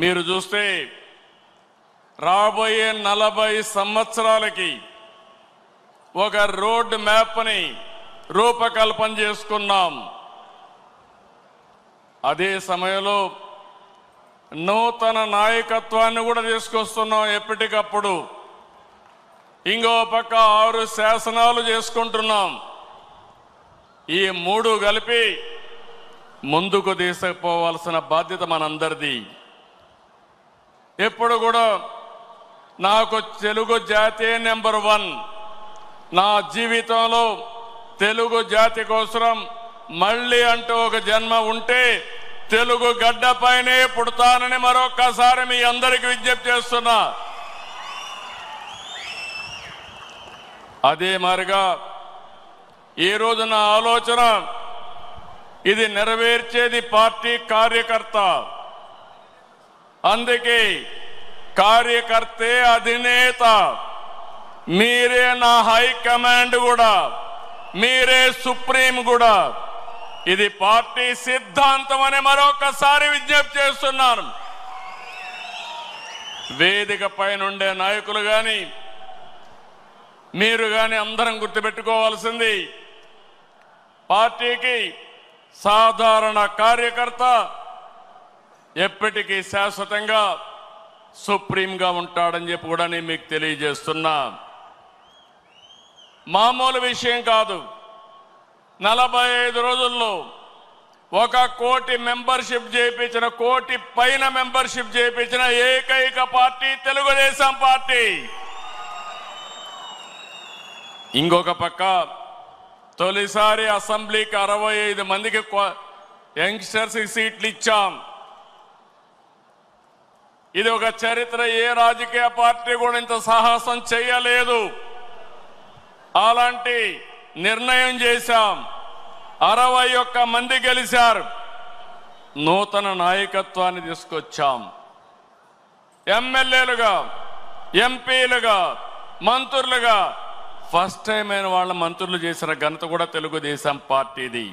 మీరు చూస్తే రాబోయే 40 సంవత్సరాలకి ఒక రోడ్ మ్యాప్ని రూపకల్పన చేసుకున్నాం. అదే సమయంలో నూతన నాయకత్వాన్ని కూడా తీసుకొస్తున్నాం ఎప్పటికప్పుడు. ఇంకో పక్క 6 శాసనాలు చేసుకుంటున్నాం. ఈ 3 కలిపి ముందుకు తీసుకుపోవాల్సిన బాధ్యత మనందరిది. ఎప్పుడు కూడా నాకు తెలుగు జాతి నెంబర్ 1. నా జీవితంలో తెలుగు జాతి కోసం మళ్ళీ అంటూ ఒక జన్మ ఉంటే తెలుగు గడ్డపైనే పుడతానని మరొక్కసారి మీ అందరికీ విజ్ఞప్తి చేస్తున్నా. అదే మారిగా ఈరోజు నా ఆలోచన, ఇది నెరవేర్చేది పార్టీ కార్యకర్త. అందుకే కార్యకర్తే అధినేత. మీరే నా హైకమాండ్ కూడా, మీరే సుప్రీం కూడా. ఇది పార్టీ సిద్ధాంతం అని మరొకసారి విజ్ఞప్తి చేస్తున్నాను. వేదిక పైనుండే నాయకులు కానీ మీరు కానీ అందరం గుర్తుపెట్టుకోవాల్సింది, పార్టీకి సాధారణ కార్యకర్త ఎప్పటికీ శాశ్వతంగా సుప్రీంగా ఉంటాడని చెప్పి కూడా నేను మీకు తెలియజేస్తున్నా. మామూలు విషయం కాదు. 45 రోజుల్లో 1 కోటి మెంబర్షిప్ చేయించిన, 1 కోటి పైన మెంబర్షిప్ చేయించిన ఏకైక పార్టీ తెలుగుదేశం పార్టీ. ఇంకొక పక్క తొలిసారి అసెంబ్లీకి 65 మందికి యంగ్స్టర్స్ సీట్లు ఇచ్చాం. ఇది ఒక చరిత్ర. ఏ రాజకీయ పార్టీ కూడా ఇంత సాహసం చేయలేదు. అలాంటి నిర్ణయం చేశాం. 61 మంది గెలిచారు. నూతన నాయకత్వాన్ని తీసుకొచ్చాం. ఎమ్మెల్యేలుగా, ఎంపీలుగా, మంత్రులుగా ఫస్ట్ టైం అయిన వాళ్ళ మంత్రులు చేసిన ఘనత కూడా తెలుగుదేశం పార్టీది.